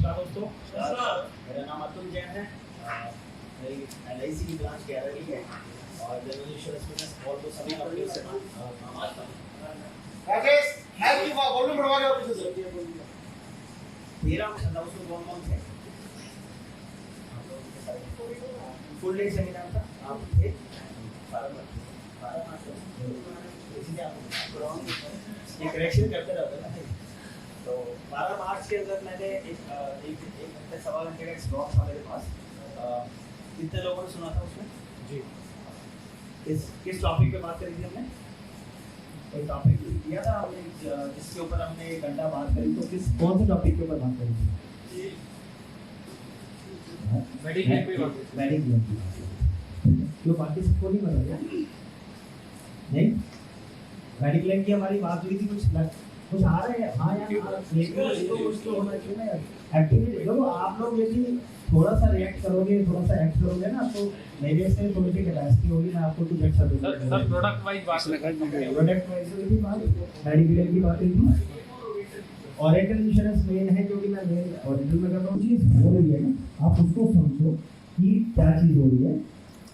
नमस्कार दोस्तों, मेरा नाम अतुल जैन है। मेरी LIC की ब्रांच केरली है और जनरल इंश्योरेंस बिजनेस और तो सभी कंपनियों से काम आता हूँ। राकेश हैव की वॉल्यूम बढ़वा के पीछे से मेरा उसमें कौन कौन थे? फुल डे सेमिनार था, आप थे? 12 इसीलिए आप ये करेक्शन करते रहते ना। तो 12 मार्च के अंदर मैंने एक घंटे सवा घंटे का एक स्लॉट था मेरे पास। कितने लोगों ने सुना था उसमें? जी। किस टॉपिक पे बात करी थी हमने? कोई टॉपिक दिया था हमने जिसके ऊपर हमने एक घंटा बात करी, तो कौन से टॉपिक के ऊपर बात करी थी? मेडिक्लेम पे बात करी। मेडिक्लेम क्यों बाकी सबको नहीं पता क्या? नहीं, मेडिक्लेम की हमारी बात हुई थी, कुछ आ रहा है? हाँ यार, तो कुछ तो होना चाहिए ना यार। एक्टिविटी देखो, आप लोग यदि थोड़ा सा रिएक्ट करोगे, थोड़ा सा एक्ट करोगे ना, तो मेरे से थोड़ी सी कैपेसिटी होगी, मैं आपको कुछ अच्छा दूंगा। सर प्रोडक्ट वाइज बात प्रोडक्ट वाइज की बात, मेडिक्लेम की बात हुई। ऑरेकल इंश्योरेंस मेन है, क्योंकि मैं मेन ऑरेकल में कर रहा हूँ। चीज़ हो रही है ना, आप उसको समझो कि क्या चीज़ हो रही है,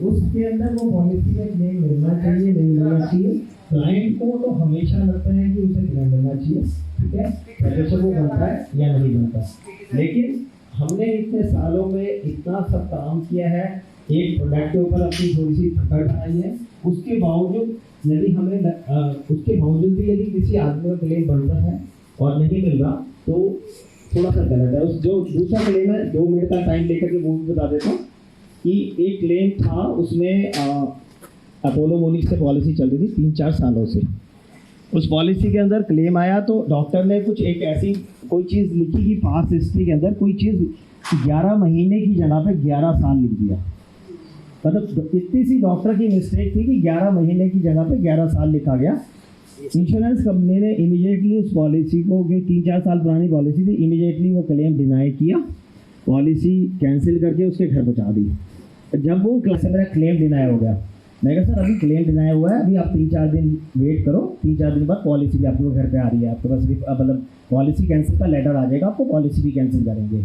उसके अंदर वो पॉलिसी में क्लेम मिलना चाहिए, नहीं मिलना चाहिए। क्लाइंट को तो हमेशा लगता है कि उसे क्लेम मिलना चाहिए, ठीक है, जैसे वो बनता है या नहीं बनता। लेकिन हमने इतने सालों में इतना सब काम किया है, एक प्रोडक्ट के ऊपर अपनी थोड़ी सी पकड़ आई है, उसके बावजूद यदि हमें उसके बावजूद भी यदि किसी आदमी का क्लेम बनता है और नहीं मिल रहा, तो थोड़ा सा गलत है। उस जो दूसरा क्लेम है, 2 मिनट का टाइम लेकर के वो भी बता देता हूँ कि एक क्लेम था, उसमें अपोलो मोनिक्स से पॉलिसी चल रही थी 3-4 सालों से। उस पॉलिसी के अंदर क्लेम आया तो डॉक्टर ने कुछ एक ऐसी कोई चीज़ लिखी कि पास्ट हिस्ट्री के अंदर कोई चीज़ 11 महीने की जगह पे 11 साल लिख दिया। मतलब इतनी सी डॉक्टर की मिस्टेक थी कि 11 महीने की जगह पे 11 साल लिखा गया। इंश्योरेंस कंपनी ने इमीडिएटली उस पॉलिसी को, कि 3-4 साल पुरानी पॉलिसी थी, इमीडिएटली वो क्लेम डिनाई किया, पॉलिसी कैंसिल करके उसके घर पहुँचा दी। जब वो मेरा क्लेम डिनाई हो गया, मैं कहा सर अभी क्लेम डिनाई हुआ है, अभी आप 3-4 दिन वेट करो, 3-4 दिन बाद पॉलिसी भी आपके घर पे आ रही है, आपके पास मतलब पॉलिसी कैंसिल का लेटर आ जाएगा, आपको पॉलिसी भी कैंसिल करेंगे।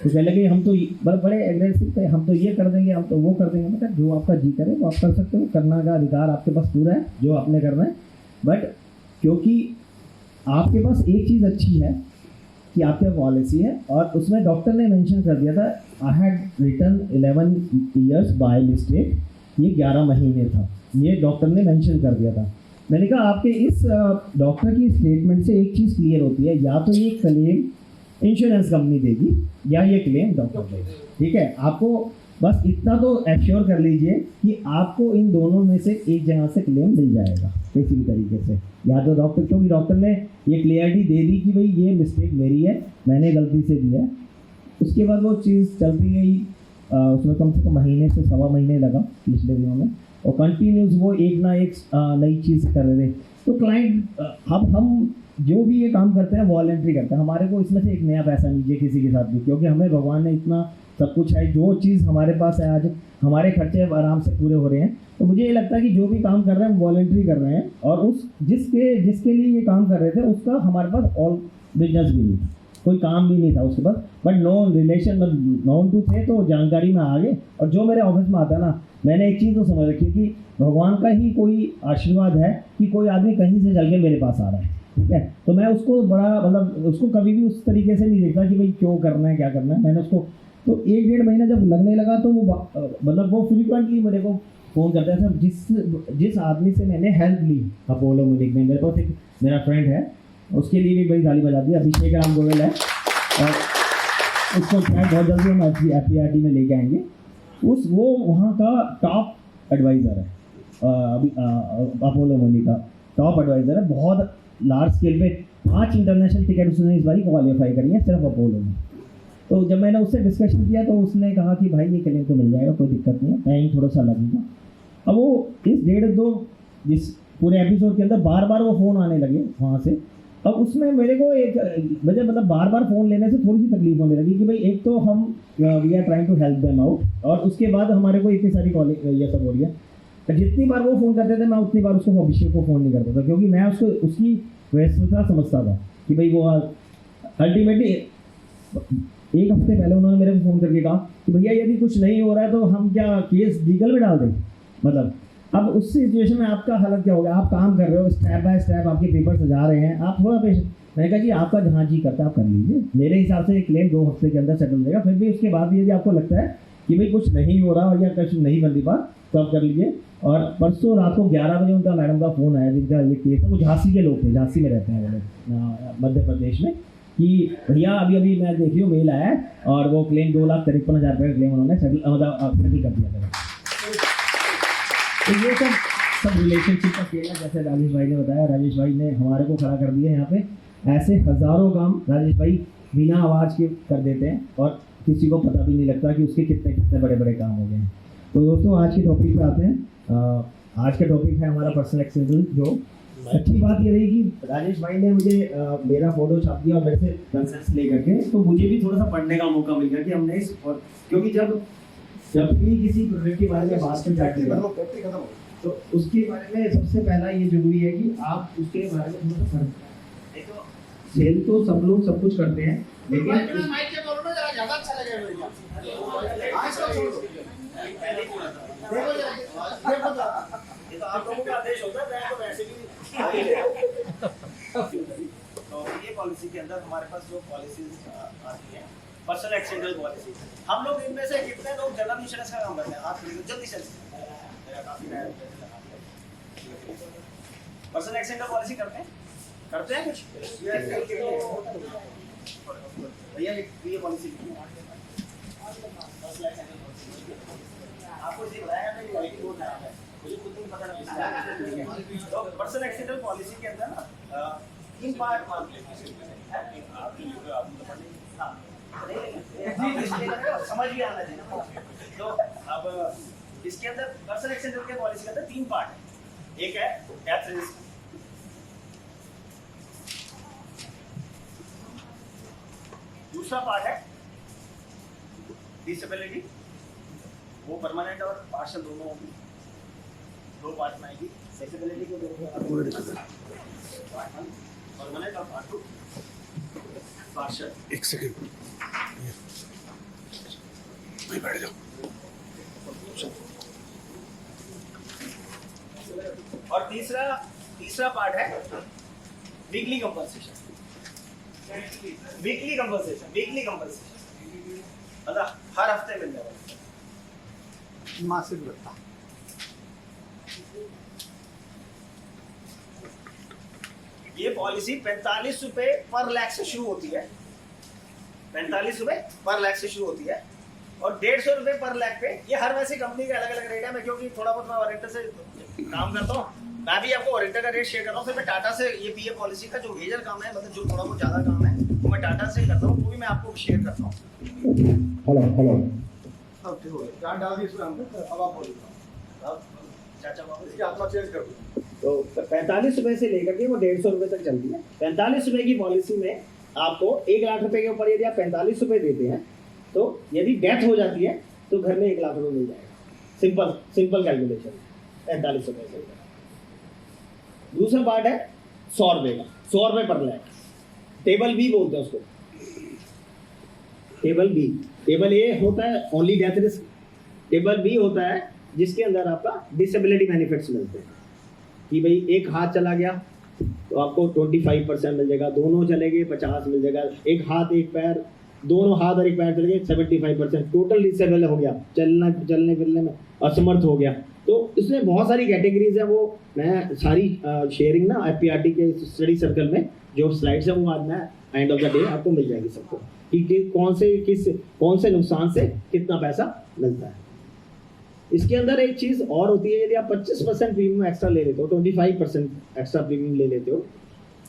तो कह लगे हम तो बड़े एग्रेसिव थे, हम तो ये कर देंगे, हम तो वो कर देंगे। मतलब जो आपका जी करे वो आप कर सकते हो, करना का अधिकार आपके पास पूरा है, जो आपने करना है। बट क्योंकि आपके पास एक चीज़ अच्छी है कि आपके पॉलिसी है, और उसमें डॉक्टर ने मेंशन कर दिया था, I had written 11 years by mistake, ये 11 महीने था, ये डॉक्टर ने मेंशन कर दिया था। मैंने कहा आपके इस डॉक्टर की स्टेटमेंट से एक चीज़ क्लियर होती है, या तो ये क्लेम इंश्योरेंस कंपनी देगी या ये क्लेम डॉक्टर देगी, ठीक है। आपको बस इतना तो एश्योर कर लीजिए कि आपको इन दोनों में से एक जगह से क्लेम मिल जाएगा किसी भी तरीके से, या तो डॉक्टर, क्योंकि डॉक्टर ने ये क्लियरिटी दे दी कि भाई ये मिस्टेक मेरी है, मैंने गलती से दी है। उसके बाद वो चीज़ चलती गई, उसमें कम से कम महीने से सवा महीने लगा पिछले दिनों में, और कंटिन्यूस वो एक ना एक नई चीज़ कर रहे थे। तो क्लाइंट, हम जो भी ये काम करते हैं वॉलंटरी करते हैं, हमारे को इसमें से एक नया पैसा नहीं चाहिए किसी के साथ भी, क्योंकि हमें भगवान ने इतना सब कुछ है, जो चीज़ हमारे पास है आज, हमारे खर्चे आराम से पूरे हो रहे हैं। तो मुझे ये लगता है कि जो भी काम कर रहे हैं वॉलंटरी कर रहे हैं, और उस जिसके लिए ये काम कर रहे थे उसका हमारे पास ऑल बिजनेस भी नहीं था, कोई काम भी नहीं था उसके पास, बट नो रिलेशन, नॉन टू थे, तो जानकारी में आ गए। और जो मेरे ऑफिस में आता है ना, मैंने एक चीज़ तो समझ रखी कि भगवान का ही कोई आशीर्वाद है कि कोई आदमी कहीं से चल के मेरे पास आ रहा है, ठीक है। तो मैं उसको बड़ा, मतलब उसको कभी भी उस तरीके से नहीं देखता कि भाई क्यों करना है, क्या करना है। मैंने उसको तो 1-1.5 महीना जब लगने लगा, तो वो मतलब वो फ्रीक्वेंटली मेरे को फ़ोन करता है। सर जिस आदमी से मैंने हेल्प ली अपोलो मोनिक में, मेरे पास एक मेरा फ्रेंड है, उसके लिए भी बड़ी ताली बजा दी, अभिषेक राम गोयल है, और उसको शायद बहुत जल्दी हम FPRD में लेके आएंगे। वो वहाँ का टॉप एडवाइज़र है, अपोलो मोनिक का टॉप एडवाइज़र है। बहुत लार्ज स्केल पे 5 इंटरनेशनल टिकट उसने इस बार क्वालिफाई करी है सिर्फ अपोलो में। तो जब मैंने उससे डिस्कशन किया, तो उसने कहा कि भाई ये क्लेम तो मिल जाएगा, कोई दिक्कत नहीं है, टाइम थोड़ा सा लगेगा। अब वो इस 1.5-2 इस पूरे एपिसोड के अंदर बार बार वो फ़ोन आने लगे वहाँ से। अब उसमें मेरे को एक मुझे मतलब बार बार फ़ोन लेने से थोड़ी सी तकलीफ होने लगी कि भाई एक तो हम we are trying to help them out, और उसके बाद हमारे को इतनी सारी कॉल ये सब हो रही है। तो जितनी बार वो फ़ोन करते थे, मैं उतनी बार उसको अभिषेक को फ़ोन नहीं करता था, क्योंकि मैं उसको उसकी व्यस्तता समझता था कि भाई वो अल्टीमेटली एक हफ्ते पहले उन्होंने मेरे को फ़ोन करके कहा कि भैया यदि कुछ नहीं हो रहा है तो हम क्या केस लीगल में डाल दें। मतलब अब उस सिचुएशन में आपका हालत क्या होगा, आप काम कर रहे हो, स्टेप बाय स्टेप आपके पेपर सजा रहे हैं, आप थोड़ा पेश। मैंने कहा जी आपका जहाँ जी करता है आप कर लीजिए, मेरे हिसाब से क्लेम 2 हफ्ते के अंदर सेटल हो जाएगा। फिर भी उसके बाद भी यदि आपको लगता है कि भाई कुछ नहीं हो रहा या कुछ नहीं बन रही बात तो आप कर लीजिए। और परसों रात को 11 बजे उनका मैडम का फ़ोन आया, जिनका ये केस है, वो झांसी के लोग थे, झांसी में रहते हैं वो लोग मध्य प्रदेश में, कि भैया अभी अभी मैं देख रही हूँ मेल आया है और वो क्लेम 2,53,000 रुपये का क्लेम उन्होंने सेटल कर दिया था। तो ये सब रिलेशनशिप का खेल है। जैसे राजेश भाई ने बताया, राजेश भाई ने हमारे को खड़ा कर दिया यहाँ पे। ऐसे हज़ारों काम राजेश भाई बिना आवाज़ के कर देते हैं और किसी को पता भी नहीं लगता कि उसके कितने कितने बड़े बड़े काम हो गए हैं। तो दोस्तों आज के टॉपिक पे आते हैं। आज का टॉपिक है हमारा पर्सनल एक्सीडेंट। जो अच्छी बात ये रही कि राजेश भाई ने मुझे मेरा फोटो छाप दिया और मेरे से कंसेंट ले करके, तो मुझे भी थोड़ा सा पढ़ने का मौका मिल गया कि हमने इस, और क्योंकि जब भी किसी प्रोजेक्ट के बारे में बात की जाती है तो उसके बारे में सबसे पहला ये जरूरी है कि आप उसके बारे में थोड़ा सा पढ़ें। तो सेल तो सब लोग सब कुछ करते हैं, लेकिन आप लोगों का आदेश होता है, मैं तो वैसे भी तो ये पॉलिसी के अंदर हमारे पास जो पॉलिसीज आती हैं, पर्सनल एक्सीडेंटल पॉलिसी, हम लोग इनमें से कितने लोग जनरल इंश्योरेंस का काम करते हैं? हाथ जल्दी से पर्सनल एक्सीडेंटल पॉलिसी करते हैं कुछ भैया ये पॉलिसी आपको ये बताया ना, मुझे खुद नहीं पता था। तो पर्सनल एक्सीडेंटल पॉलिसी के अंदर ना 3 पार्ट मान समझ भी आना चाहिए। तो अब इसके अंदर पर्सनल एक्सीडेंटल के पॉलिसी के अंदर 3 पार्ट है। एक है डेथ रिस्क, दूसरा पार्ट है डिसेबिलिटी, वो परमानेंट और पार्शियल दोनों होगी, 2 पार्ट में आएगी। डिसेबिलिटी को पार्ट 1 परमानेंट और पार्ट 2 पार्शियल। एक सेकंड मैं बैठ जाओ। और तीसरा पार्ट है वीकली कंपनसेशन। वीकली कंपनसेशन मतलब हर हफ्ते मिल जाएगा, मासिक भत्ता। ये पॉलिसी 45 रुपए पर लाख से शुरू होती है। 45 रुपए पर लाख से शुरू होती है और 150 रुपए पर लाख पे। ये हर वैसी कंपनी का अलग अलग रेट है। मैं क्योंकि थोड़ा बहुत मैं वारंटर से काम करता हूँ, मैं भी आपको वारंटर का रेट शेयर कर रहा हूँ। फिर मैं टाटा से ये पीएफ पॉलिसी का जो मेजर काम है, मतलब जो थोड़ा बहुत ज्यादा काम है, वो मैं टाटा से करता हूँ, वो भी मैं आपको शेयर करता हूँ। हेलो सब ठीक हो गया। क्या डाल दी इसमें हमने? अब आप बोलिए। अब चाचा बाबू इसकी आत्मा चेंज कर दो। तो 45 रुपए से लेकर के वो 150 रुपए तक चलती है। 45 रुपए की पॉलिसी में आपको 1 लाख रुपए के ऊपर यदि आप 45 रुपए देते हैं तो यदि डेथ हो जाती है तो घर में 1 लाख रुपए मिल जाएगा। सिंपल कैलकुलेशन 45 रुपए से। दूसरा पार्ट है 100 रुपए का, 100 रुपए पर लाख। टेबल बी बोलते हैं उसको। टेबल ए होता है only death risk. Table B होता है जिसके अंदर आपका डिसेबिलिटी बेनिफिट्स मिलते हैं कि भाई एक हाथ चला गया तो आपको 25% मिल जाएगा, दोनों चले गए 50 मिल जाएगा, एक हाथ एक पैर, दोनों हाथ और एक पैर चले गए 75%, टोटल डिसेबल हो गया, चलने फिरने में असमर्थ हो गया। तो इसमें बहुत सारी कैटेगरीज है। वो मैं सारी शेयरिंग ना FPRT के स्टडी सर्कल में जो स्लाइड्स है वो आज मैं एंड ऑफ द डे आपको मिल जाएगी सबको कि कौन से नुकसान से कितना पैसा मिलता है। इसके अंदर एक चीज़ और होती है, यदि आप 25% प्रीमियम एक्स्ट्रा ले लेते हो, 25% एक्स्ट्रा प्रीमियम ले लेते हो,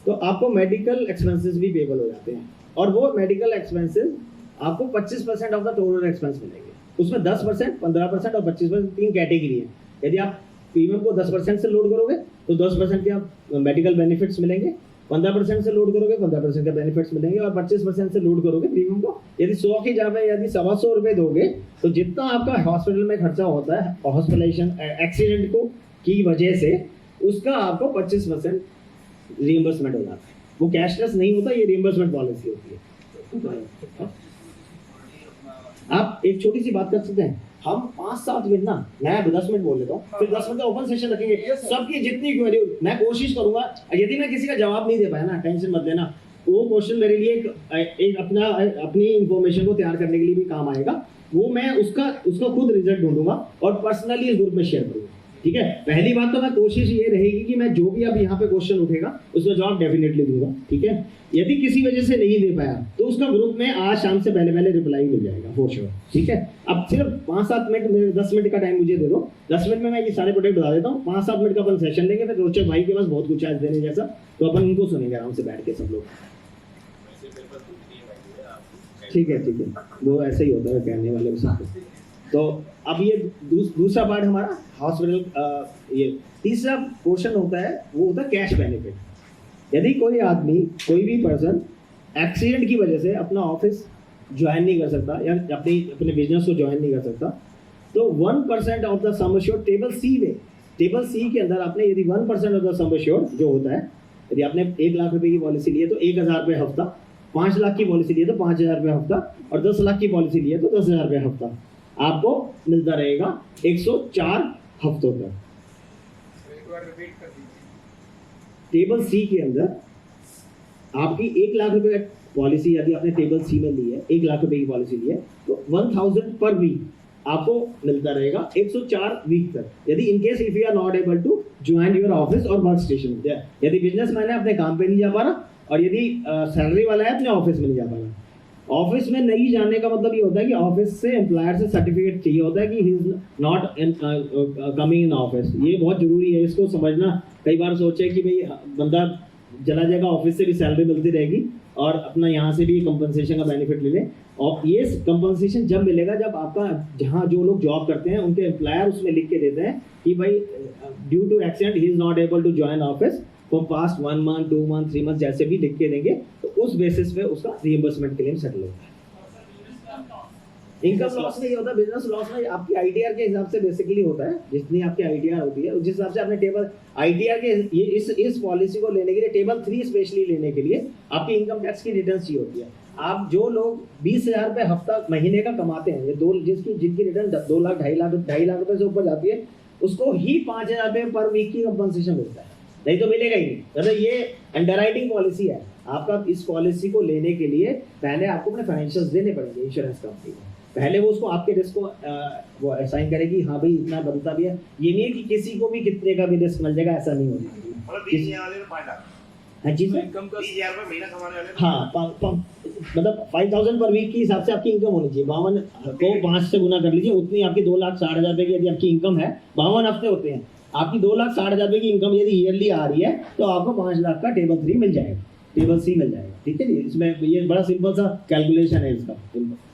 तो आपको मेडिकल एक्सपेंसेस भी पेबल हो जाते हैं। और वो मेडिकल एक्सपेंसेस आपको 25% ऑफ द टोटल एक्सपेंस मिलेंगे। उसमें 10%, 15% और 25% 3 कैटेगरी है। यदि आप प्रीमियम को 10% से लोड करोगे तो 10% के आप मेडिकल बेनिफिट्स मिलेंगे, 15% से लोड करोगे 15% के बेनिफिट्स मिलेंगे, और 25% से लोड करोगे प्रीमियम को, यदि 100 की जगह यदि 125 रुपये दोगे तो जितना आपका हॉस्पिटल में खर्चा होता है हॉस्पिटलाइजेशन एक्सीडेंट को की वजह से, उसका आपको 25% रिइंबर्समेंट हो जाता है। वो कैशलेस नहीं होता, ये रिइंबर्समेंट पॉलिसी होती है। आप एक छोटी सी बात कर सकते हैं, हम 5-7 मिनट ना, मैं 10 मिनट बोल लेता हूँ, फिर 10 मिनट का ओपन सेशन रखेंगे, सबकी जितनी क्वेरी, मैं कोशिश करूंगा, यदि मैं किसी का जवाब नहीं दे पाया ना, टेंशन मत लेना, वो क्वेश्चन मेरे लिए एक अपनी इंफॉर्मेशन को तैयार करने के लिए भी काम आएगा, वो मैं उसका खुद रिजल्ट ढूंढूंगा और पर्सनली इस ग्रुप में शेयर करूंगा, ठीक है। पहली बात तो मैं कोशिश ये रहेगी कि मैं जो भी अब यहाँ पे क्वेश्चन उठेगा उसका जवाब डेफिनेटली दूंगा, ठीक है। यदि किसी वजह से नहीं दे पाया तो उसका ग्रुप में आज शाम से पहले रिप्लाई मिल जाएगा फॉर श्योर, ठीक है। अब सिर्फ 5-7 मिनट, 10 मिनट का टाइम मुझे दे दो, 10 मिनट में मैं ये सारे प्रोडक्ट बता देता हूँ, 5-7 मिनट का अपन सेशन लेंगे, फिर रोचक भाई के पास बहुत कुछ आज देने जैसा, तो अपन उनको सुनेंगे आराम से बैठ के सब लोग, ठीक है, वो ऐसे ही होता है कहने वाले के साथ। तो अब ये दूसरा पार्ट हमारा हॉस्पिटल, ये तीसरा पोर्शन होता है, वो होता है कैश बेनिफिट। यदि कोई आदमी, कोई भी पर्सन एक्सीडेंट की वजह से अपना ऑफिस ज्वाइन नहीं कर सकता या अपने बिजनेस को ज्वाइन नहीं कर सकता, तो 1% of the sum assured table C के अंदर आपने यदि 1% ऑफ द सम एश्योर्ड जो होता है, यदि आपने 1 लाख रुपए की पॉलिसी ली है तो 1,000 रुपये हफ्ता, 5 लाख की पॉलिसी ली है तो 5,000 रुपये हफ्ता, और 10 लाख की पॉलिसी ली है तो 10,000 रुपये हफ्ता आपको मिलता रहेगा 104 हफ्तों तक। टेबल सी के अंदर आपकी 1 लाख रुपए पॉलिसी यदि आपने टेबल सी में ली है, 1 लाख रुपए की पॉलिसी ली है, तो 1000 पर वीक आपको मिलता रहेगा 104 वीक तक, यदि in case if you are not able to join your office और वर्क स्टेशन, यदि बिजनेसमैन है अपने काम पे नहीं जा पा रहा, और यदि सैलरी वाला है अपने ऑफिस में नहीं जा पा रहा। ऑफिस में नहीं जाने का मतलब ये होता है कि ऑफिस से एम्प्लॉयर से सर्टिफिकेट चाहिए होता है कि ही is not coming in office, ये बहुत जरूरी है, इसको समझना। कई बार सोचे कि भाई बंदा चला जाएगा, ऑफिस से भी सैलरी मिलती रहेगी और अपना यहाँ से भी कंपनसेशन का बेनिफिट ले ले, और ये कंपनसेशन जब मिलेगा जब आपका जहाँ जो लोग जॉब करते हैं उनके एम्प्लॉयर उसमें लिख के देते हैं कि भाई due to accident he is not able to join office for past 1 month 2 month 3 month, जैसे भी लिख के देंगे, तो उस बेसिस पे उसका रिइंबर्समेंट क्लेम सेटल होता है। इनकम लॉस में ये होता है, बिजनेस लॉस में आपकी आईटीआर के हिसाब से बेसिकली होता है, जितनी आपकी आईटीआर होती है उस हिसाब से आपने टेबल आईटीआर के ये इस पॉलिसी को लेने के लिए टेबल 3 स्पेशली लेने के लिए आपकी इनकम टैक्स की रिटर्न चाहिए होती है। आप जो लोग 20,000 रुपये हफ्ता महीने का कमाते हैं, ये जिनकी रिटर्न 2 लाख 2.5 लाख रुपए से ऊपर जाती है, उसको ही 5,000 रुपये पर वीक की कंपनसेशन मिलता है, नहीं तो मिलेगा ही नहीं। मतलब ये अंडरराइटिंग पॉलिसी है आपका। इस पॉलिसी को लेने के लिए पहले आपको अपने फाइनेंशियल्स देने पड़ेंगे इंश्योरेंस कंपनी को, पहले वो उसको आपके रिस्क को वो असाइन करेगी, हाँ भाई इतना बनता भी है। ये नहीं है कि किसी को भी कितने का भी रिस्क मिल जाएगा, ऐसा नहीं होगा। हाँ जी सर, हाँ मतलब 5,000 पर वीक के हिसाब से आपकी इनकम होनी चाहिए। 52 को 5 से गुना कर लीजिए, उतनी आपकी 2,60,000 रुपये की यदि आपकी इनकम है, 52 हफ्ते होते हैं, आपकी 2,60,000 रुपये की इनकम यदि ईयरली आ रही है तो आपको 5 लाख का टेबल 3 मिल जाएगा, टेबल सी मिल जाएगा, ठीक है जी। इसमें ये बड़ा सिंपल सा कैलकुलेशन है इसका।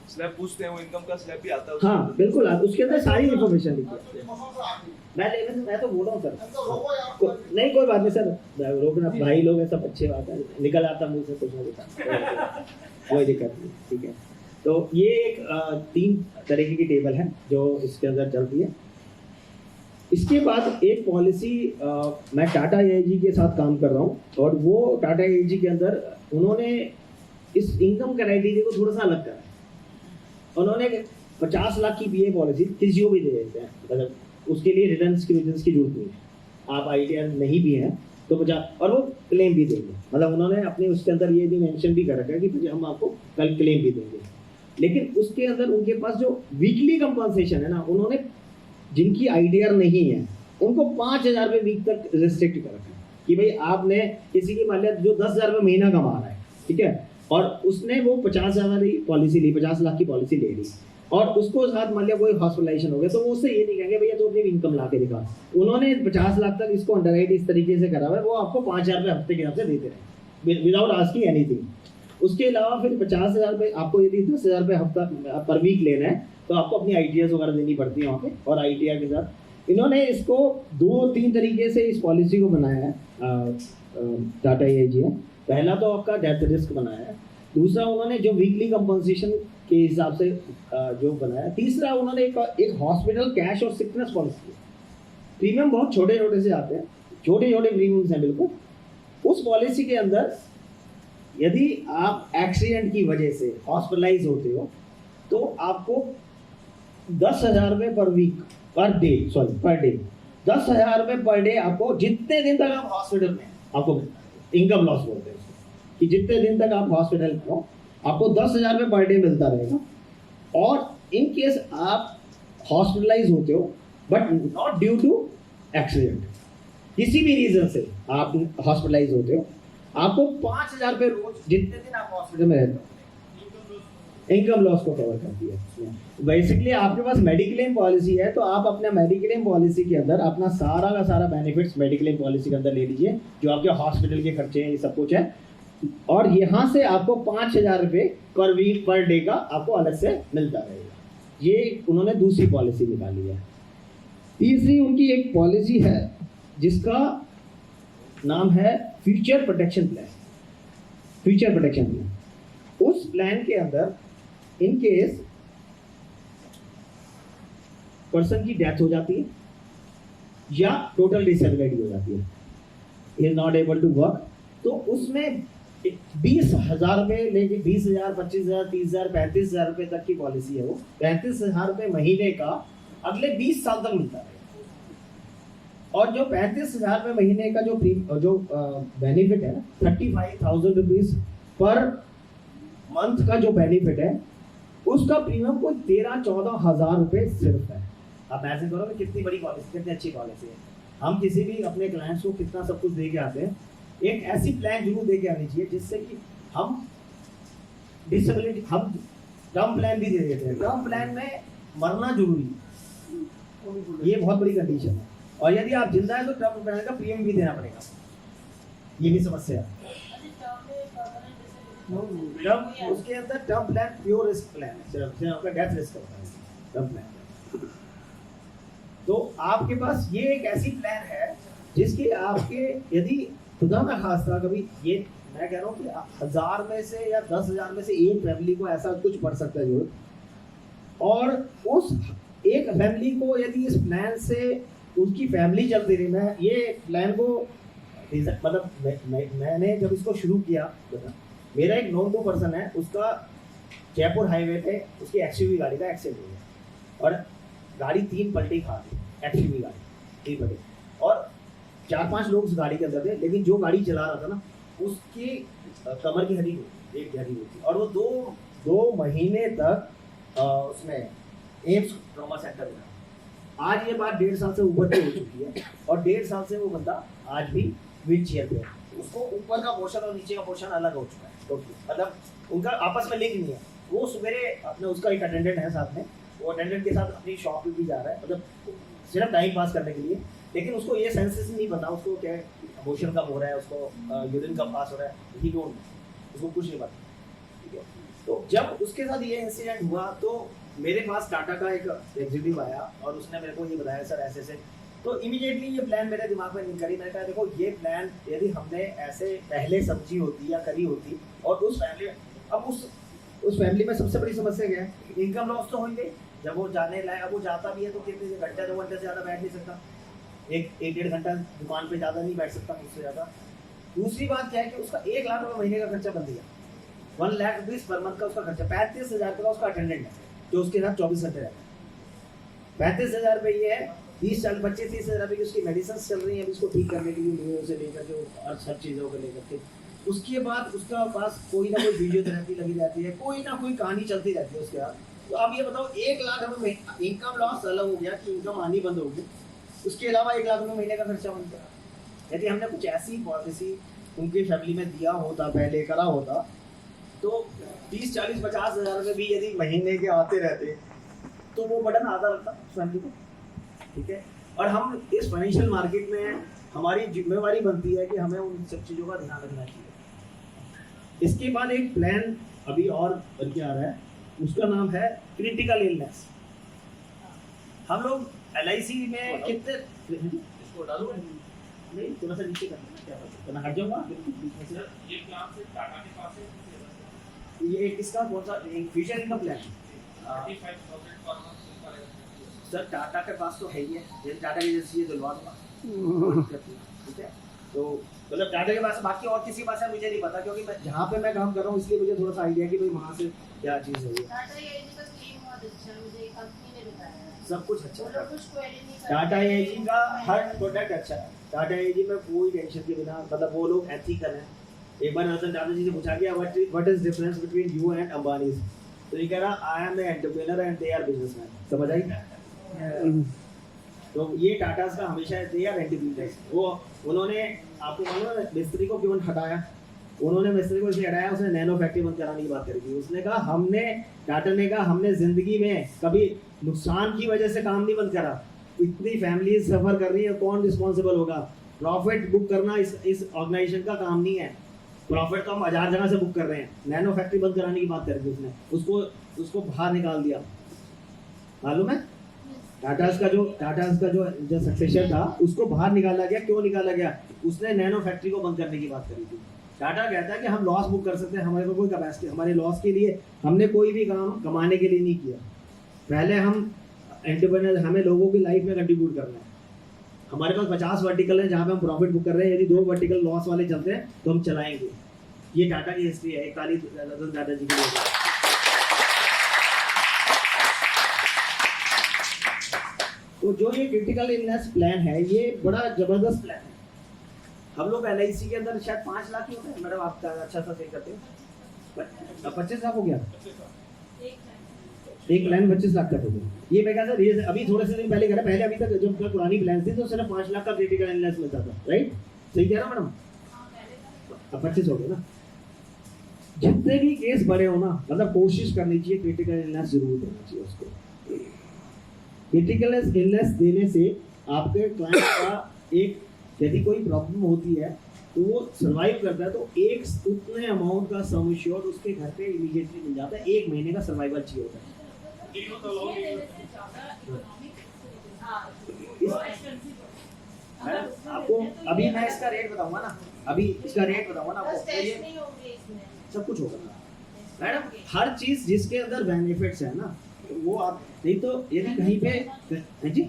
स्लैब पूछते हैं, वो इनकम का स्लैब भी आता है। हाँ बिल्कुल, उसके अंदर सारी इन्फॉर्मेशन लिखी है। मैं तो बोल रहा हूँ सर, नहीं कोई बात नहीं सर, रोकना भाई लोग ऐसा अच्छे बात है, निकल आता मुंह से कुछ ना कुछ, कोई दिक्कत नहीं, ठीक है। तो ये एक 3 तरीके की टेबल है जो इसके अंदर चलती है। इसके बाद एक पॉलिसी मैं टाटा एआईजी के साथ काम कर रहा हूँ, और वो टाटा एआईजी के अंदर उन्होंने इस इनकम क्राइटेरिया को थोड़ा सा अलग करा है। उन्होंने 50 लाख की पीए पॉलिसी किसी को भी दे देते हैं, मतलब उसके लिए रिटर्न्स की जरूरत नहीं है। आप आईटीआर नहीं भी हैं तो 50, और वो क्लेम भी देंगे, मतलब उन्होंने अपने उसके अंदर ये भी मेंशन भी कर रखा है कि हम आपको कल क्लेम भी देंगे। लेकिन उसके अंदर उनके पास जो वीकली कंपनसेशन है ना, उन्होंने जिनकी आईटीआर नहीं है उनको 5,000 रुपये वीक तक रिस्ट्रिक्ट कर रखा है कि भाई आपने किसी की मान लिया जो 10,000 रुपये महीना कमा रहा है, ठीक है, और उसने वो 50,000 की पॉलिसी ली, 50 लाख की पॉलिसी ले ली, और उसको साथ मान लिया कोई हॉस्पिटलाइजेशन हो गया, तो वो उससे ये नहीं कहेंगे भैया तो अपनी इनकम ला के दिखा। उन्होंने 50 लाख तक इसको अंडरराइट इस तरीके से करा हुआ है, वो आपको 5,000 रुपये हफ्ते के हिसाब से देते रहे विदाउट आस्किंग एनीथिंग। उसके अलावा फिर 50,000 रुपये आपको यदि 10,000 रुपये हफ्ता पर वीक लेना है तो आपको अपनी आईटीआर वगैरह देनी पड़ती है वहाँ पे, और आईटीआर के साथ इन्होंने इसको 2-3 तरीके से इस पॉलिसी को बनाया है टाटा एआईजी ने। पहला तो आपका डेथ रिस्क बनाया है, दूसरा उन्होंने जो वीकली कंपनसेशन के हिसाब से जो बनाया, तीसरा उन्होंने एक हॉस्पिटल कैश और सिकनेस पॉलिसी। प्रीमियम बहुत छोटे छोटे से आते हैं, छोटे छोटे प्रीमियम्स हैं बिल्कुल। उस पॉलिसी के अंदर यदि आप एक्सीडेंट की वजह से हॉस्पिटलाइज होते हो तो आपको 10,000 रुपये पर वीक, पर डे 10,000 रुपये पर डे आपको जितने दिन तक आप हॉस्पिटल में हैं, आपको इनकम लॉस बोलते हैं उसको, कि जितने दिन तक आप हॉस्पिटल में हो आपको 10,000 रुपये पर डे मिलता रहेगा। और इन केस आप हॉस्पिटलाइज होते हो but not due to accident, किसी भी रीजन से आप हॉस्पिटलाइज होते हो, आपको 5,000 रुपये रोज जितने दिन आप हॉस्पिटल में रहते हो इनकम लॉस को कवर करती है। बेसिकली आपके पास मेडिक्लेम पॉलिसी है तो आप अपने मेडिक्लेम पॉलिसी के अंदर अपना सारा का सारा बेनिफिट्स मेडिक्लेम पॉलिसी के अंदर ले लीजिए, जो आपके हॉस्पिटल के खर्चे हैं ये सब कुछ है, और यहाँ से आपको 5,000 रुपये पर वीक पर डे का आपको अलग से मिलता रहेगा। ये उन्होंने दूसरी पॉलिसी निकाली है। तीसरी उनकी एक पॉलिसी है जिसका नाम है future protection plan. Future protection plan, उस प्लान के अंदर इन केस पर्सन की डेथ हो जाती है या टोटल डिसेबिलिटी हो जाती है, is not able to work, तो उसमें 20,000 रुपये लेके 20,000, 25,000, 30,000, 35,000 रुपये तक की पॉलिसी है। वो 35,000 रुपये महीने का अगले 20 साल तक मिलता है। और जो 35,000 रुपये महीने का जो बेनिफिट है, 35,000 रुपीज पर मंथ का जो बेनिफिट है, उसका प्रीमियम कोई 13-14 हज़ार रुपये सिर्फ है। आप मैसेज करो कि कितनी बड़ी पॉलिसी, कितनी अच्छी पॉलिसी है। हम किसी भी अपने क्लाइंट्स को कितना सब कुछ दे के आते हैं, एक ऐसी प्लान जरूर दे के आनी चाहिए जिससे कि हम डिसेबिलिटी, हम टर्म प्लान भी दे देते हैं। टर्म प्लान में मरना जरूरी है, ये बहुत बड़ी कंडीशन है। और यदि आप जिंदा है तो टर्म प्लान का प्रीमियम भी देना पड़ेगा, ये भी समस्या है। टर्म, उसके अंदर term plan pure risk plan है, सिर्फ आपका डेथ रिस्क होता है टर्म प्लान। तो आपके पास ये एक ऐसी प्लान है जिसकी आपके, यदि खुदा ना खास्ता कभी, ये मैं कह रहा हूँ कि 1,000 में से या 10,000 में से एक फैमिली को ऐसा कुछ पड़ सकता है जरूरत, और उस एक फैमिली को यदि इस प्लान से उसकी फैमिली चलती रही। मैं ये प्लान को मतलब मैंने जब इसको शुरू किया, मेरा एक नॉन टू पर्सन है, उसका जयपुर हाईवे पे उसकी एक्सयूवी गाड़ी का एक्सीडेंट हो गया और गाड़ी 3 पलटी खा गई, एक्सयूवी गाड़ी 3 पलटी, और 4-5 लोग उस गाड़ी के अंदर थे, लेकिन जो गाड़ी चला रहा था ना उसकी कमर की हड्डी एक हड्डी हुई थी, और वो दो महीने तक उसमें एम्स ट्रॉमा सेंटर में। आज ये बात 1.5 साल से ऊपर की हो चुकी है, और 1.5 साल से वो बंदा आज भी व्हील चेयर पे है। उसको ऊपर का पोर्शन और नीचे का पोर्शन अलग हो चुका है, मतलब उनका आपस में लिंक नहीं है। वो सवेरे अपने, उसका एक अटेंडेंट है साथ में, वो अटेंडेंट के साथ अपनी शॉप पे भी जा रहा है, मतलब सिर्फ टाइम पास करने के लिए, लेकिन उसको ये सेंसेशन नहीं पता उसको क्या अबॉर्शन कब हो रहा है, उसको यूरिन कब पास हो रहा है, ही डोंट, उसको कुछ नहीं पता, ठीक है। तो जब उसके साथ ये इंसिडेंट हुआ तो मेरे पास टाटा का एक एग्जीक्यूटिव आया और उसने मेरे को ये बताया, सर ऐसे से, तो इमीडिएटली ये प्लान मेरे दिमाग में करी। मैंने कहा देखो ये प्लान यदि हमने ऐसे पहले समझी होती या करी होती, और उस फैमिली, अब उस फैमिली में सबसे बड़ी समस्या क्या है, इनकम लॉस तो होंगे। जब वो जाने लाए, अब वो जाता भी है तो कितने घंटे 2 घंटे से ज़्यादा बैठ नहीं सकता, एक 1-1.5 घंटा दुकान पे ज़्यादा नहीं बैठ सकता उससे ज़्यादा। दूसरी बात क्या है कि उसका 1 लाख रुपये महीने का खर्चा बन दिया, 1 लाख रुपीज़ पर मंथ का उसका खर्चा। 35,000 रुपये का उसका अटेंडेंट है जो उसके साथ 24 घंटे रहता है। 35,000 रुपये ये है, 25-30,000 रुपये की उसकी मेडिसिन चल रही है अभी उसको ठीक करने के लिए, नींद से लेकर के और सब चीज़ों को लेकर के। उसके बाद उसका पास कोई ना कोई फिजियोथेरेपी लगी रहती है, कोई ना कोई कहानी चलती रहती है उसके बाद। तो अब ये बताओ 1 लाख रुपये इनकम लॉस अलग हो गया कि इनकम आनी बंद होगी, उसके अलावा 1 लाख रुपये महीने का खर्चा बन गया। यदि हमने कुछ ऐसी पॉलिसी उनकी फैमिली में दिया होता, पहले करा होता, तो 30-40-50,000 रुपये भी यदि महीने के आते रहते तो वो बटन आधा लगता फैमिली को, ठीक है। और हम इस फाइनेंशियल मार्केट में हमारी जिम्मेवारी बनती है कि हमें उन सब चीज़ों का ध्यान रखना चाहिए। इसके बाद एक प्लान अभी और बन के आ रहा है, उसका नाम है क्रिटिकल इलनेस। हम लोग LIC में कितने, इसको डालो नहीं थोड़ा सा नीचे करना, क्या करना, हट जाऊँगा बीच में से। ये प्लान से टाटा के पास है, ये किसका कौन सा, एक future income plan? 35,000 per month का रहेगा। सर टाटा के पास तो है ही है, ये टाटा की जैसी ये दिलवा दूंगा, ठीक है। तो मतलब टाटा के पास है, बाकी और किसी के पास है मुझे नहीं पता, क्योंकि मैं जहाँ पे मैं काम कर रहा हूँ इसलिए मुझे थोड़ा सा आइडिया है कि भाई वहाँ से क्या चीज़ है ये। टाटा एआईजी का क्लेम बहुत अच्छा है, मुझे कंपनी ने बताया है। सब कुछ अच्छा वो है। लोग कुछ क्वेरी नहीं करते। टाटा एआईजी का हर प्रोडक्ट अच्छा है। टाटा एआईजी में कोई टेंशन के बिना, मतलब वो लोग एथिकल हैं। एक बार रतन टाटा जी से पूछा गया what is difference between you and Ambani, तो ये कह रहा I am a entrepreneur and they are businessman. समझ आई? तो ये टाटास का हमेशा दे आर एंटरप्रेन्योर्स। वो उन्होंने आपको मालूम है मिस्त्री को क्यों हटाया? उन्होंने मिस्त्री को इसलिए हटाया, उसने नैनो फैक्ट्री बंद कराने की बात करी थी। उसने कहा हमने, टाटा ने कहा हमने जिंदगी में कभी नुकसान की वजह से काम नहीं बंद करा। इतनी फैमिलीज सफर कर रही है, कौन रिस्पॉन्सिबल होगा? प्रॉफिट बुक करना इस ऑर्गेनाइजेशन का काम नहीं है। प्रॉफिट तो हम 1000 जगह से बुक कर रहे हैं। नैनो फैक्ट्री बंद कराने की बात करी थी उसने, उसको बाहर निकाल दिया। मालूम है? टाटास का जो सक्सेसर था उसको बाहर निकाला गया। क्यों निकाला गया? उसने नैनो फैक्ट्री को बंद करने की बात करी थी। टाटा कहता है कि हम लॉस बुक कर सकते हैं, हमारे को कोई कैपेसिटी, हमारे लॉस के लिए हमने कोई भी काम कमाने के लिए नहीं किया। पहले हम एंटरप्रेन्योर, हमें लोगों की लाइफ में कंट्रीब्यूट करना है। हमारे पास 50 वर्टिकल है जहाँ पे हम प्रॉफिट बुक कर रहे हैं। यदि 2 वर्टिकल लॉस वाले चलते हैं तो हम चलाएंगे। ये टाटा की हिस्ट्री है। एक ताली रतन टाटा जी की लिए। तो जो ये क्रिटिकल इलनेस प्लान है ये बड़ा जबरदस्त प्लान है। हम लोग LIC के अंदर शायद 5 लाख ही होते हैं। मैडम आप अच्छा सा सेल करते हो। 25 लाख हो गया, एक प्लान 25 लाख का हो गया। ये मैं कहता था अभी थोड़े से दिन पहले करा, पहले अभी तक जब पुरानी प्लान थी तो सिर्फ 5 लाख का क्रिटिकल इलनेस मिलता था, राइट? सही कह रहा मैडम? अब 25 हो गया ना। जितने भी केस बड़े हो ना, मतलब कोशिश करनी चाहिए क्रिटिकल इलनेस जरूर देना चाहिए उसको। क्रिटिकल इलनेस देने से आपके क्लाइंट का एक, यदि कोई प्रॉब्लम होती है तो वो सर्वाइव करता है, तो एक उतने अमाउंट का सम एश्योर्ड उसके घर पे इमीडिएटली मिल जाता है। 1 महीने का सर्वाइवल चाहिए होता है। आपको अभी मैं इसका रेट बताऊंगा ना, अभी इसका रेट बताऊंगा ना आपको, सब कुछ होगा मैडम। हर चीज जिसके अंदर बेनिफिट्स है ना, वो आप नहीं तो यदि कहीं पे है जी,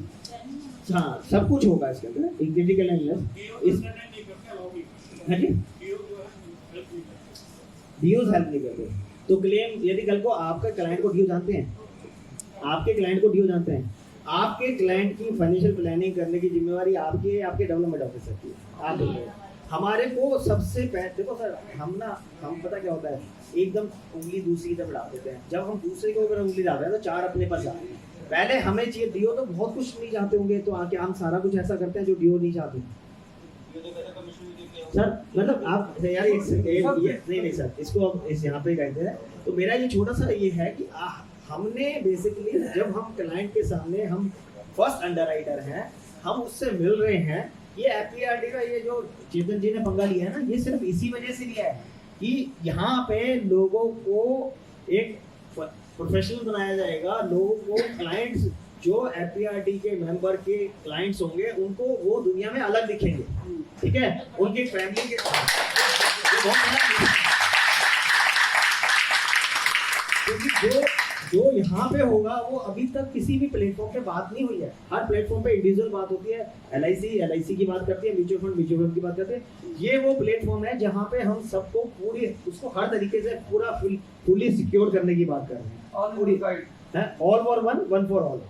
हाँ सब कुछ होगा इसके अंदर। एक क्रिटिकल इलनेस इस है जी, डीओज हेल्प नहीं करते तो क्लेम, यदि कल को आपका क्लाइंट को डीओ जानते हैं, आपके क्लाइंट को डीओ जानते हैं, आपके क्लाइंट की फाइनेंशियल प्लानिंग करने की जिम्मेवारी आपकी है, आपके डेवलपमेंट ऑफिसर की है। आप हमारे को सबसे पहले देखो सर, हम पता क्या होता है, एकदम उंगली दूसरी की तरफ डाल देते हैं। जब हम दूसरे के ऊपर उंगली डाल रहे हैं तो 4 अपने पास जाते हैं। पहले हमें चाहिए डीओ, तो बहुत कुछ नहीं चाहते होंगे, तो आके हम सारा कुछ ऐसा करते हैं जो डीओ नहीं चाहते। सर मतलब आप यार नहीं सर, इसको अब इस यहाँ पे कहते हैं। तो मेरा ये छोटा सा ये है कि हमने बेसिकली जब हम क्लाइंट के सामने, हम फर्स्ट अंडरराइटर हैं, हम उससे मिल रहे हैं। ये एपीआरडी का ये जो चेतन जी ने पंगा लिया है ना, ये सिर्फ इसी वजह से लिया है कि यहाँ पे लोगों को एक प्रोफेशनल बनाया जाएगा। लोगों को क्लाइंट्स जो एपीआरडी के मेंबर के क्लाइंट्स होंगे उनको वो दुनिया में अलग दिखेंगे, ठीक है? उनकी फैमिली के क्योंकि जो यहाँ पे होगा वो अभी तक किसी भी प्लेटफॉर्म पे बात नहीं हुई है। हर प्लेटफॉर्म पे इंडिविजुअल बात होती है। LIC की बात करती है, म्यूचुअल फंड की बात करते हैं। ये वो प्लेटफॉर्म है जहाँ पे हम सबको पूरी उसको हर तरीके से पूरा फुली सिक्योर करने की बात कर रहे हैं। All for one for all,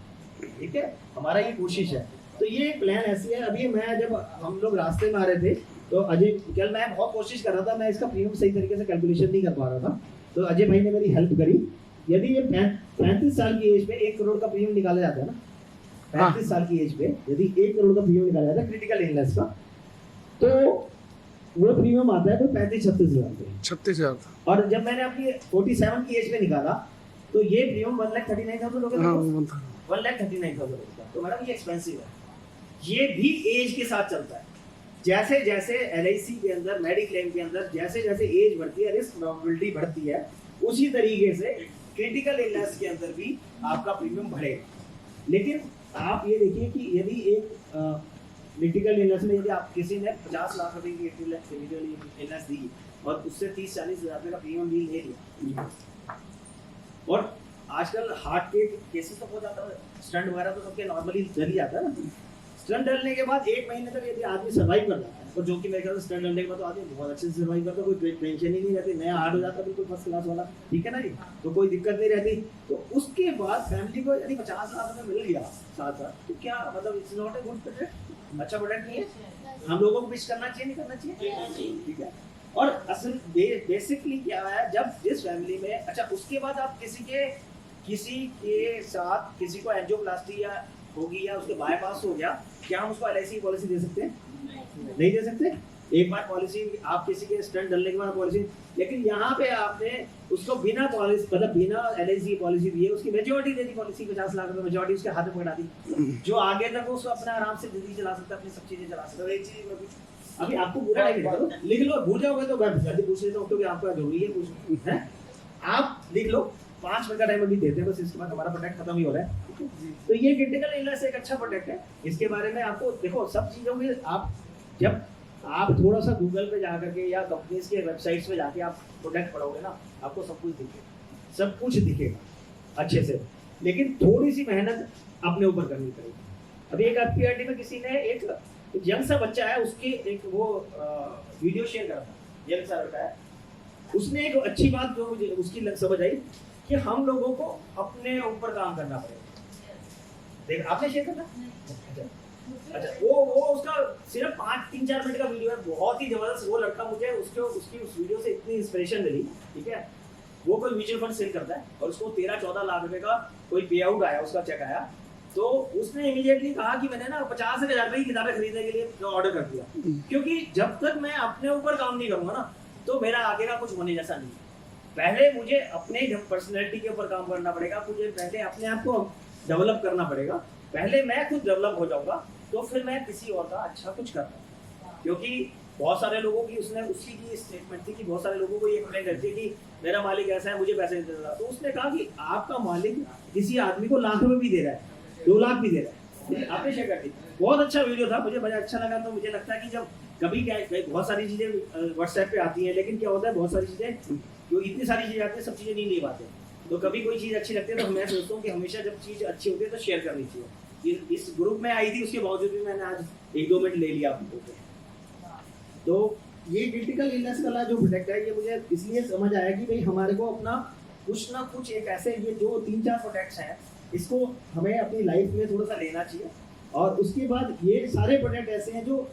ठीक है? हमारा ये कोशिश है। तो ये प्लान ऐसी है। अभी मैं जब हम लोग रास्ते में आ रहे थे तो अजय, कल मैं बहुत कोशिश कर रहा था, मैं इसका प्रीमियम सही तरीके से कैलकुलेशन नहीं कर पा रहा था, तो अजय भाई ने मेरी हेल्प करी। यदि ये 35 साल की एज पे 1 करोड़ का प्रीमियम निकाला जाता है ना, 35 साल की एज पे यदि 1 करोड़ का प्रीमियम निकाला जाता है क्रिटिकल इलनेस का, तो वो प्रीमियम आता है तो 35-36 हज़ार 36,000। और जब मैंने अपनी 47 की एज पे निकाला तो ये प्रीमियम 1,39,000 हो गया। 1,39,000 रुपये। तो मैडम ये एक्सपेंसिव है। ये भी एज के साथ चलता है। जैसे जैसे LIC के अंदर, मेडिक्लेम के अंदर जैसे जैसे एज बढ़ती है, रिस्क प्रोबेबिलिटी बढ़ती है, उसी तरीके से क्रिटिकल इलनेस के अंदर भी आपका प्रीमियम बढ़ेगा। लेकिन आप ये देखिए कि यदि एक क्रिटिकल इलनेस में यदि आप किसी ने 50 लाख रुपए की क्रिटिकल इलनेस दी और उससे 30-40 हज़ार रुपये का प्रीमियम भी ले लिया, और आजकल हार्ट के केसेस तो हो जाता है, स्टंट वगैरह तो सबके नॉर्मली चल ही जाता है ना, स्टंट डलने के बाद 1 महीने तक यदि आदमी सर्वाइव कर जाता है, और जो कि मेरे ख्याल से स्टंट डलने के बाद तो आदमी बहुत अच्छे से सर्वाइव करता है, कोई टेंशन ही नहीं रहती, नया हार्ट हो जाता है बिल्कुल फर्स्ट क्लास वाला, ठीक है ना जी, तो कोई दिक्कत नहीं रहती। तो उसके बाद फैमिली को यदि 50 लाख रुपये मिल गया साथ साथ, तो क्या मतलब it's not a good product, अच्छा प्रोडक्ट नहीं है? हम लोगों को पिच करना चाहिए, नहीं करना चाहिए? ठीक है। और असल बेसिकली क्या है, जब जिस फैमिली में, अच्छा उसके बाद आप किसी के साथ किसी को एंजियोप्लास्टी या होगी या उसके बाईपास हो गया, क्या हम उसको LIC की पॉलिसी दे सकते हैं? नहीं दे सकते। एक बार पॉलिसी आप किसी के स्टंट डलने के बाद पॉलिसी, लेकिन यहाँ पे आपने उसको बिना पॉलिसी मतलब बिना LIC की पॉलिसी दी है, उसकी मेजोरिटी दे दी पॉलिसी, 50 लाख रुपए मेजोरिटी उसके हाथ में पकड़ा दी, जो आगे तक उसको अपना आराम से जिंदगी चला सकता है, अपनी सब चीजें चला सकता है। एक चीज मैं कुछ अभी आपको पूरा लिख लो, भूल जाओगे तो मैं जल्दी पूछ लेता हूँ क्योंकि आपका जरूरी है कुछ है। आप लिख लो, 5 मिनट का टाइम अभी देते हैं बस, इसके बाद हमारा प्रोडक्ट खत्म ही हो रहा है। तो ये क्रिटिकल इलनेस एक अच्छा प्रोडक्ट है, इसके बारे में आपको देखो सब चीजों में आप जब आप थोड़ा सा गूगल पे जाकर के या कंपनीज के वेबसाइट्स पे जाके आप प्रोडक्ट पढ़ोगे ना, आपको सब कुछ दिखेगा, सब कुछ दिखेगा अच्छे से, लेकिन थोड़ी सी मेहनत अपने ऊपर करनी पड़ेगी। अभी एक PRT में किसी ने एक यंग सा बच्चा है, उसके एक वो वीडियो शेयर करा था, यंग सा लड़का है, उसने एक अच्छी बात जो मुझे उसकी समझ आई कि हम लोगों को अपने ऊपर काम करना पड़ेगा। देख आपने शेयर करना, अच्छा वो उसका सिर्फ 3-4 मिनट का वीडियो है, बहुत ही जबरदस्त। वो लड़का मुझे उसकी उस वीडियो से इतनी इंस्पिरेशन मिली, ठीक है। वो कोई म्यूचुअल फंड सेल करता है और उसको 13-14 लाख रुपए का कोई पे आउट आया, उसका चेक आया, तो उसने इमीडिएटली कहा कि मैंने ना 50,000 रुपए की किताबें खरीदने के लिए ऑर्डर कर दिया, क्योंकि जब तक मैं अपने ऊपर काम नहीं करूंगा ना, तो मेरा आगे का कुछ होने जैसा नहीं है। पहले मुझे अपने पर्सनैलिटी के ऊपर काम करना पड़ेगा, मुझे पहले अपने आप को डेवलप करना पड़ेगा, पहले मैं खुद डेवलप हो जाऊंगा, तो फिर मैं किसी और का अच्छा कुछ कर पाऊंगा। क्योंकि बहुत सारे लोगों की उसकी की स्टेटमेंट थी कि बहुत सारे लोगों को ये कंप्लेंट करती है कि मेरा मालिक ऐसा है, मुझे पैसे नहीं दे रहा। तो उसने कहा कि आपका मालिक किसी आदमी को लाख रुपए भी दे रहा है, 2 लाख भी दे रहा है, आपने शेयर कर दी। बहुत अच्छा वीडियो था, मुझे बड़ा अच्छा लगा। तो मुझे लगता है कि जब कभी क्या बहुत सारी चीजें व्हाट्सएप पे आती हैं, लेकिन क्या होता है बहुत सारी चीजें जो इतनी सारी चीजें आती है, सब चीजें नहीं ले पाते। तो कभी कोई चीज अच्छी लगती है तो मैं सोचता हूँ कि हमेशा जब चीज अच्छी होती है तो शेयर करनी चाहिए। इस ग्रुप में आई थी, उसके बावजूद भी मैंने आज 1-2 मिनट ले लिया आपको। तो ये क्रिटिकल इलनेस वाला जो प्रोडक्ट है, ये मुझे इसलिए समझ आया कि भाई हमारे को अपना कुछ ना कुछ एक ऐसे ये जो 3-4 प्रोडक्ट्स हैं, इसको हमें अपनी लाइफ में थोड़ा सा लेना चाहिए। और उसके बाद ये सारे प्रोडक्ट ऐसे हैं जो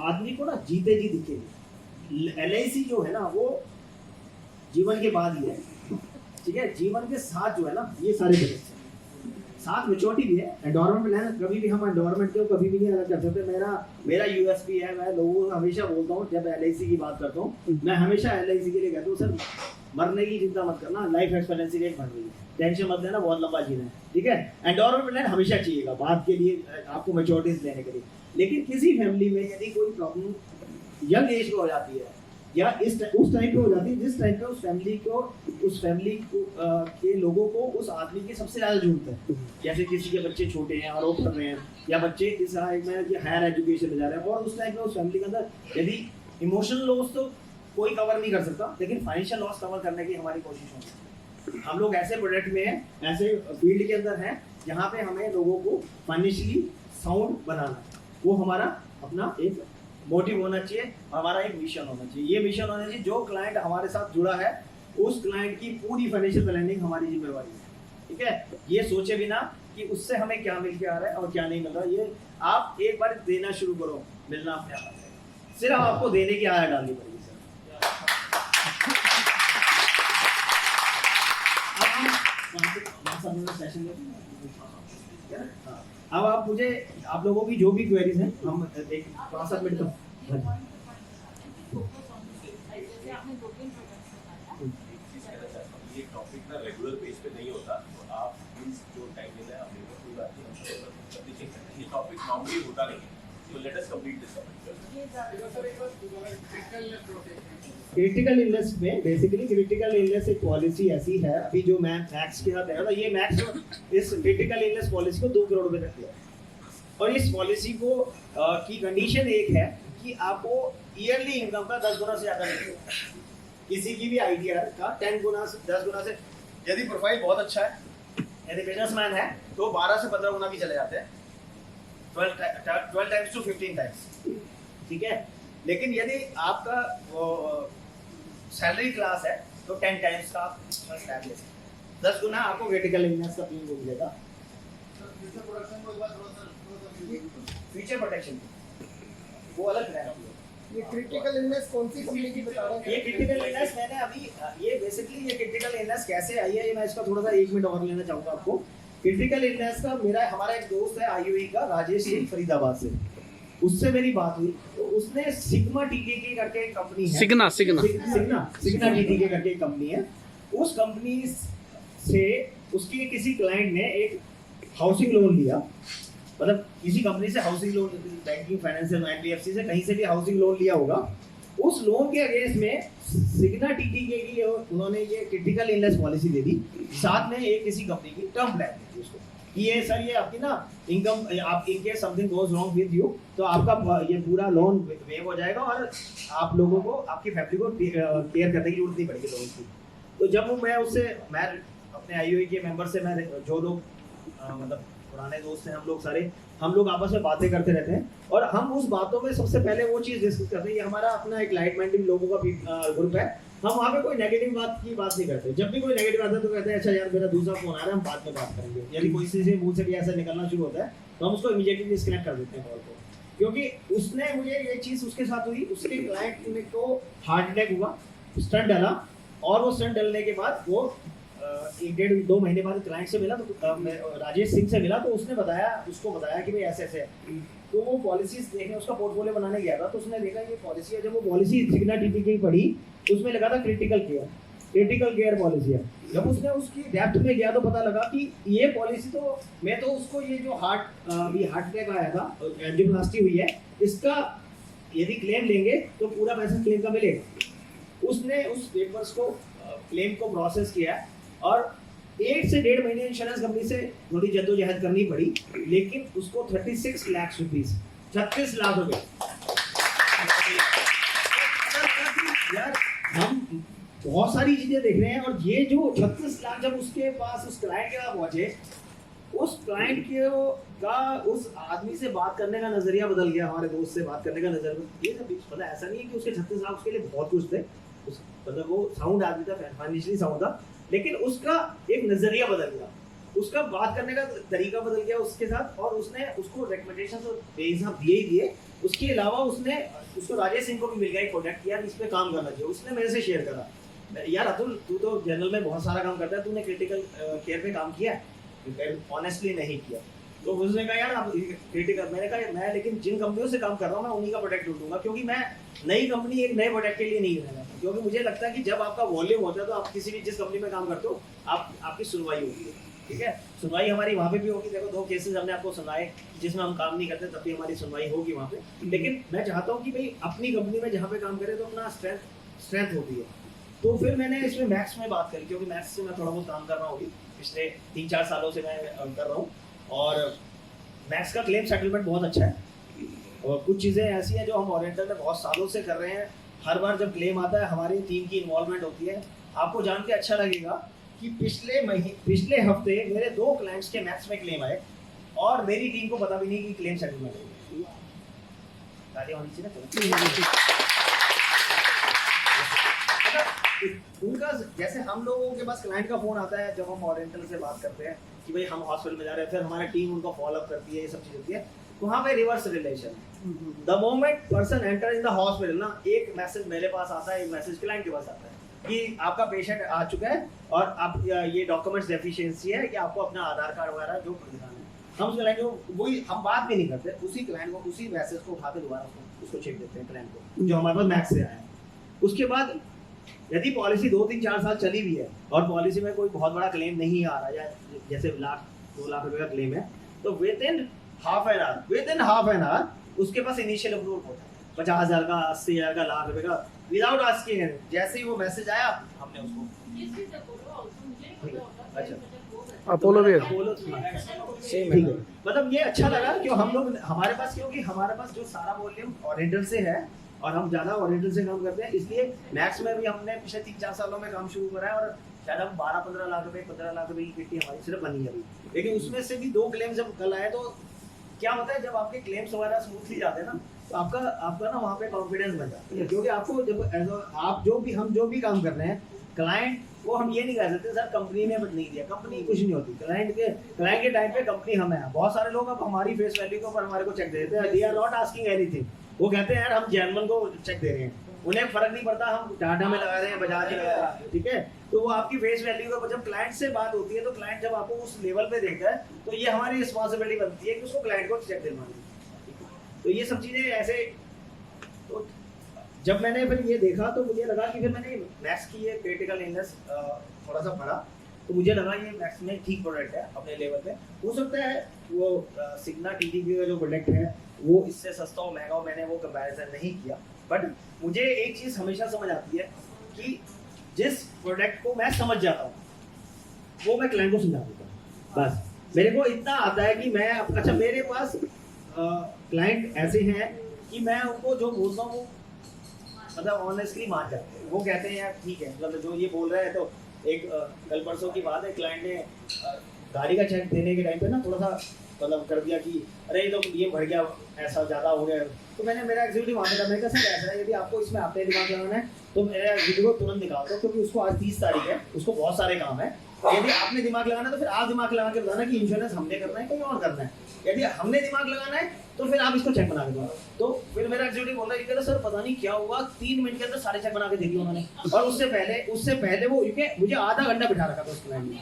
आदमी को ना जीते जी दिखेंगे। LIC जो है ना, वो जीवन के बाद ही है, ठीक है। जीवन के साथ जो है ना, ये सारे प्रोडक्ट्स साथ मैच्योरिटी भी है। एनवायरमेंट प्लान कभी भी हम एनवायरमेंट को कभी भी नहीं अलग कर सकते। मेरा USP है, मैं लोगों को हमेशा बोलता हूँ जब LIC की बात करता हूँ, मैं हमेशा LIC के लिए कहता हूँ, सर मरने की चिंता मत करना, लाइफ एक्सपेक्टेंसी रेट बढ़ रही है, टेंशन मत लेना, बहुत लंबा जीना है, ठीक है। एनवायरमेंट प्लान हमेशा चाहिएगा बात के लिए, आपको मैच्योरिटीज लेने के लिए। लेकिन किसी फैमिली में यदि कोई प्रॉब्लम यंग एज में हो जाती है या उस टाइम पे हो जाती है जिस टाइम पे उस फैमिली को के लोगों को उस आदमी की सबसे ज्यादा जरूरत है, जैसे किसी के बच्चे छोटे हैं और वो पढ़ रहे हैं, या बच्चे इस हायर एजुकेशन में जा रहे हैं, और उस टाइम पे उस फैमिली के अंदर यदि इमोशनल लॉस तो कोई कवर नहीं कर सकता, लेकिन फाइनेंशियल लॉस कवर करने की हमारी कोशिश होती है। हम लोग ऐसे प्रोडक्ट में हैं, ऐसे फील्ड के अंदर हैं जहाँ पे हमें लोगों को फाइनेंशियली साउंड बनाना है, वो हमारा अपना एक मोटिव होना चाहिए, हमारा एक मिशन होना चाहिए। ये मिशन होना चाहिए, जो क्लाइंट हमारे साथ जुड़ा है उस क्लाइंट की पूरी फाइनेंशियल प्लानिंग हमारी जिम्मेवारी है, ठीक है। ये सोचे बिना कि उससे हमें क्या मिल के आ रहा है और क्या नहीं मिल रहा, ये आप एक बार देना शुरू करो, मिलना अपने आप है, सिर्फ आपको देने की आदत डालनी पड़ेगी। अब आप मुझे आप लोगों की जो भी क्वेरीज हैं हम एक 5-7 मिनट तक ये टॉपिक ना रेगुलर बेस पे नहीं होता, तो आप प्लीज जो टाइम देना है अपने को पूरा ये टॉपिक नॉर्मली होता नहीं है, तो let us complete this critical illness में बेसिकली क्रिटिकल इलनेस एक पॉलिसी ऐसी है, अभी जो मैं मैक्स के साथ है, ये मैक्स इस क्रिटिकल इलनेस पॉलिसी को 2 करोड़ रुपए तक दिया, और इस पॉलिसी को की कंडीशन एक है कि आपको ईयरली इनकम का 10 गुना से ज्यादा नहीं होगा, किसी की भी आइडिया का 10 गुना से 10 गुना से, यदि प्रोफाइल बहुत अच्छा है, यदि बिजनेसमैन है तो 12 से 15 गुना भी चले जाते हैं। 12 times to 15 times, ठीक है। लेकिन यदि आपका वो सैलरी क्लास है तो 10 टाइम्स का आप स्लैब ले सकते हैं, 10 गुना आपको क्रिटिकल इलनेस का प्रीमियम मिलेगा। फ्यूचर प्रोडक्शन को एक बार थोड़ा सा फ्यूचर प्रोटेक्शन वो अलग रहेगा। ये क्रिटिकल इलनेस कौन सी कंपनी की बता रहे ये क्रिटिकल इलनेस मैंने अभी ये बेसिकली ये क्रिटिकल इलनेस कैसे आई है, ये मैं इसका थोड़ा सा 1 मिनट और लेना चाहूंगा आपको। क्रिटिकल इलनेस का हमारा एक दोस्त है आईयूई का, राजेश सिंह, फरीदाबाद से, उससे मेरी बात हुई तो उसने सिग्मा टीटीके करके एक कंपनी है, सिग्ना टीटीके करके एक कंपनी है, उस कंपनी से उसके किसी क्लाइंट ने एक हाउसिंग लोन लिया, मतलब किसी कंपनी से housing loan, banking financial NBFC से कहीं से भी हाउसिंग लोन लिया होगा, उस लोन के अगेंस्ट में सिग्ना टीटीके की उन्होंने ये क्रिटिकल इलनेस पॉलिसी दे दी, साथ में एक किसी कंपनी की टर्म प्लान दी थी उसको कि ये सर ये आपकी ना इनकम, आप in case something goes wrong with you तो आपका ये पूरा लोन वेव हो जाएगा और आप लोगों को, आपकी फैमिली को केयर करने की जरूरत नहीं पड़ेगी लोन की। तो जब मैं अपने आईयूई के मेंबर से मैं जो लोग मतलब पुराने दोस्त हैं, हम लोग आपस में बातें करते रहते हैं और हम उस बातों में सबसे पहले वो चीज़ डिस्कस करते हैं। ये हमारा अपना एक लाइट माइंडेड लोगों का ग्रुप है, हम वहाँ पे कोई नेगेटिव बात नहीं करते। जब भी कोई नेगेटिव आता है तो कहते हैं अच्छा यार मेरा दूसरा फोन आ रहा है, हम बाद में बात करेंगे। यदि कोई चीज़ मुंह से भी ऐसा निकलना शुरू होता है तो हम उसको इमीडिएटली डिस्कनेक्ट कर देते हैं कॉल को, क्योंकि उसने मुझे ये चीज़ उसके साथ हुई, उसके क्लाइंट को हार्ट अटैक हुआ, स्टंट डाला और वो स्टंट डालने के बाद वो 1-1.5-2 महीने बाद क्लाइंट से मिला तो राजेश सिंह से मिला तो उसको बताया कि भाई ऐसे है। तो वो पॉलिसीज देखने उसका पोर्टफोलियो बनाने गया था तो उसने देखा ये पॉलिसी है, जब वो पॉलिसी सिग्ना टीटीके की पढ़ी उसमें लगा था क्रिटिकल केयर पॉलिसी है। जब उसने उसकी डेप्थ में गया तो पता लगा कि ये पॉलिसी तो मैं तो उसको ये जो हार्ट अटैक आया था, एंजियोप्लास्टी हुई है, इसका यदि क्लेम लेंगे तो पूरा पैसा क्लेम का मिलेगा। उसने उस पेपर्स को क्लेम को प्रोसेस किया और 1 से 1.5 महीने इंश्योरेंस कंपनी से थोड़ी जद्दोजहद करनी पड़ी, लेकिन उसको 36 लाख रुपीस, 36 लाख रुपए। यार हम बहुत सारी चीजें देख रहे हैं और ये जो 36 लाख जब उसके पास उस क्लाइंट के पास पहुंचे, उस क्लाइंट का उस आदमी से बात करने का नजरिया बदल गया, हमारे दोस्त से बात करने का नजरिया। ये सब मतलब ऐसा नहीं है कि उसके 36 लाख उसके लिए बहुत कुछ थे, मतलब वो साउंड आदमी था, फाइनेंशियली साउंड था, लेकिन उसका एक नजरिया बदल गया, उसका बात करने का तरीका बदल गया उसके साथ और उसने उसको रिकमेंडेशन तो बेहिसाब दिए ही दिए। उसके अलावा उसको राजेश सिंह को भी मिल गया एक प्रोडक्ट किया इस पे काम करना चाहिए, उसने मेरे से शेयर करा, यार अतुल तू तो जनरल में बहुत सारा काम करता है, तूने क्रिटिकल केयर पे काम किया है? ऑनेस्टली नहीं किया। तो उसने कहा यार आप क्रिटिकल, मैंने कहा मैं लेकिन जिन कंपनियों से काम कर रहा हूँ मैं उन्हीं का प्रोडक्ट ढूंढूंगा, क्योंकि मैं नई कंपनी एक नए प्रोडक्ट के लिए नहीं रहना, क्योंकि मुझे लगता है कि जब आपका वॉल्यूम होता है तो आप किसी भी जिस कंपनी में काम करते हो आपकी सुनवाई होगी है, ठीक है। सुनवाई हमारी वहाँ पे भी होगी, देखो 2 केसेस हमने आपको सुनाए जिसमें हम काम नहीं करते तब भी हमारी सुनवाई होगी वहाँ पे। लेकिन मैं चाहता हूँ कि भाई अपनी कंपनी में जहाँ पे काम करें तो अपना स्ट्रेंथ होती है। तो फिर मैंने इसमें मैक्स में बात करी, क्योंकि मैक्स से मैं थोड़ा बहुत काम कर रहा हूँ, पिछले 3-4 सालों से मैं कर रहा हूँ और मैक्स का क्लेम सेटलमेंट बहुत अच्छा है और कुछ चीज़ें ऐसी हैं जो हम ओरिएंटल में बहुत सालों से कर रहे हैं। हर बार जब क्लेम आता है हमारी टीम की इन्वॉल्वमेंट होती है। आपको जान के अच्छा लगेगा कि पिछले हफ्ते मेरे 2 क्लाइंट्स के मैक्स में क्लेम आए और मेरी टीम को पता भी नहीं कि क्लेम सेटलमेंट है। उनका जैसे हम लोगों के पास क्लाइंट का फोन आता है जब हम ओरिएंटल से बात करते हैं कि भाई हम हॉस्पिटल में जा रहे हैं, फिर हमारी टीम उनको फॉलो अप करती है, ये सब चीज होती है, वहाँ पे रिवर्स रिलेशन है। The moment person enter in the hospital ना, एक मैसेज मेरे पास आता है, एक मैसेज क्लाइंट के पास आता है कि आपका पेशेंट आ चुका है और आप ये डॉक्यूमेंट्स डेफिशिएंसी है कि आपको अपना आधार कार्ड वगैरह जो दिखाना है। हम उस क्लाइंट को वही हम बात भी नहीं करते, उसी क्लाइंट को उसी मैसेज को उठा के दोबारा उसको चेक देते हैं क्लाइंट को जो हमारे पास मैक्स से आया है। उसके बाद यदि पॉलिसी 2-3-4 साल चली भी है और पॉलिसी में कोई बहुत बड़ा क्लेम नहीं आ रहा है, जैसे 1-2 लाख रुपए का क्लेम है, तो with in half an hour उसके पास इनिशियल अप्रूवल होता है 50,000 का, 80,000 का, लाख रुपए का, विदाउट आस्किंग। जैसे ही वो मैसेज आया हमने उसको अच्छा अपोलो भी सेम है। मतलब ये अच्छा लगा कि हम लोग हमारे पास, क्योंकि हमारे पास जो सारा वॉल्यूम ओरिएंटल से है और हम ज्यादा ओरिएंटल से काम करते हैं, इसलिए मैक्स में भी हमने पिछले 3-4 सालों में काम शुरू करा है और शायद हम 12-15 लाख रुपए 15 लाख रुपए की किट्टी हमारी सिर्फ बनी है अभी। लेकिन उसमें से भी 2 क्लेम जब कल आए तो क्या होता है जब आपके क्लेम्स वगैरह स्मूथली जाते हैं ना, तो आपका आपका ना वहाँ पे कॉन्फिडेंस बन जाता है, क्योंकि आपको जब आप जो भी काम कर रहे हैं, क्लाइंट को हम ये नहीं कह सकते सर कंपनी ने नहीं दिया, कंपनी कुछ नहीं होती, क्लाइंट के टाइम पे कंपनी हमें है। बहुत सारे लोग अब हमारी फेस वैल्यू के ऊपर हमारे को चेक दे देते हैं, they are not asking anything, वो कहते हैं यार हम जैनमन को चेक दे रहे हैं, उन्हें फर्क नहीं पड़ता हम टाटा में लगा रहे हैं, बजाज में लगा रहे हैं, ठीक है। तो वो आपकी फेस वैल्यू का जब क्लाइंट से बात होती है, तो क्लाइंट जब आपको उस लेवल पे देखता है, तो ये हमारी रिस्पॉन्सिबिलिटी बनती है कि उसको क्लाइंट को चेक दिलवानी। तो ये सब चीजें ऐसे, तो जब मैंने फिर ये देखा तो मुझे लगा कि फिर मैंने मैक्स की ये क्रिटिकल इलनेस थोड़ा सा पढ़ा, तो मुझे लगा ये मैक्स में ठीक प्रोडक्ट है अपने लेवल पे। हो सकता है वो सिग्ना टीटीपी का जो प्रोडक्ट है वो इससे सस्ता हो महंगा हो, मैंने वो कंपैरिजन नहीं किया, बट मुझे एक चीज़ हमेशा समझ आती है कि जिस प्रोडक्ट को मैं समझ जाता हूँ वो मैं क्लाइंट को समझा देता हूँ। बस मेरे को इतना आता है कि मैं, अच्छा मेरे पास क्लाइंट ऐसे हैं कि मैं उनको जो बोलता हूँ वो मतलब ऑनेस्टली मान जाते हैं, वो कहते हैं यार ठीक है, मतलब जो ये बोल रहे हैं। तो एक कल परसों की बात है, क्लाइंट ने गाड़ी का चेक देने के टाइम पे ना थोड़ा सा मतलब कर दिया कि अरे ये तो ये बढ़ गया, ऐसा ज़्यादा हो गया। तो मेरा एग्जीक्यूटिव वहाँ पे था, मैंने कहा सर ऐसा है, यदि आपको इसमें अपने दिमाग लगाना है तो मेरा एग्जीक्यूटिव को तुरंत निकाल दो, क्योंकि उसको आज 30 तारीख है, उसको बहुत सारे काम है। यदि आपने दिमाग लगाना है तो फिर आप दिमाग लगा के बताना कि इंश्योरेंस हमने करना है कहीं और करना है। यदि हमने दिमाग लगाना है तो फिर आप इसको चेक बना के दो। तो फिर मेरा एग्जीक्यूटिव बोल रहा है सर पता नहीं क्या हुआ, 3 मिनट के अंदर सारे चेक बना के दे दिए उन्होंने, और उससे पहले वो मुझे आधा घंटा बिठा रखा था उस क्लाइंट ने।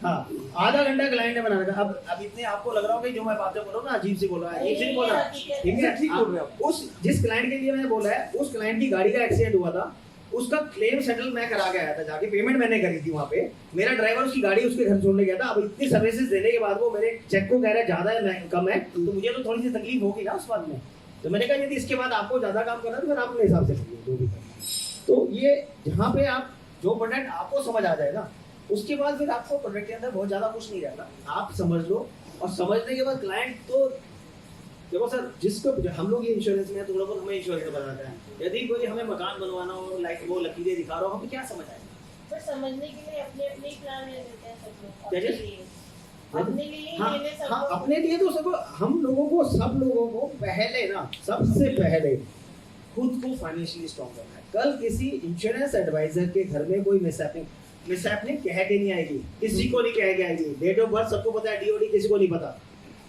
हाँ, आधा घंटा क्लाइंट ने बना रखा। अब इतने आपको लग रहा होगा कि जो मैं बातें बोल रहा हूँ ना अजीब सी बोल रहा है, अजीब सी बोल रहा है, ठीक है, ठीक बोल रहे हो। उस जिस क्लाइंट के लिए मैंने बोला है, उस क्लाइंट की गाड़ी का एक्सीडेंट हुआ था, उसका क्लेम सेटल मैं करा के आया था, जाके पेमेंट मैंने करी थी वहाँ पे। मेरा ड्राइवर उसकी गाड़ी उसके घर छोड़ने गया था। अब इतनी सर्विसेज देने के बाद वो मेरे चेक को कह रहा है ज्यादा है कम है, तो मुझे तो थोड़ी सी तकलीफ होगी ना उस बात में। तो मैंने कहा यदि इसके बाद आपको ज्यादा काम करना है तो फिर आप अपने हिसाब से करिए जो भी करना। तो ये जहाँ पे आप जो प्रोडक्ट आपको समझ आ जाए ना, उसके बाद फिर आपको प्रोडक्ट के अंदर बहुत ज्यादा कुछ नहीं रहता, आप समझ लो। और समझने के बाद क्लाइंट तो देखो सर, जिसको हम लोग ये इंश्योरेंस में है, थोड़ा बहुत हमें इंश्योरेंस बनाता है। यदि कोई हमें मकान बनवाना हो, लाइक वो लकीरें दिखा रहा हो, हमें क्या समझ आए? पर समझने के लिए अपने अपने ही प्लान ले लेते हैं सब लोग, क्या अपने चीज़? लिए अपने लिए हाँ, लेने सब हाँ, लोग। अपने लिए तो सब लोगों को पहले ना, सबसे पहले खुद को फाइनेंशियली स्ट्रॉन्ग करना है। कल किसी इंश्योरेंस एडवाइजर के घर में कोई मिसहैपनिंग कह के नहीं आएगी, किसी को नहीं कह के आएगी। डेट ऑफ बर्थ सबको पता है, डीओडी किसी को नहीं पता।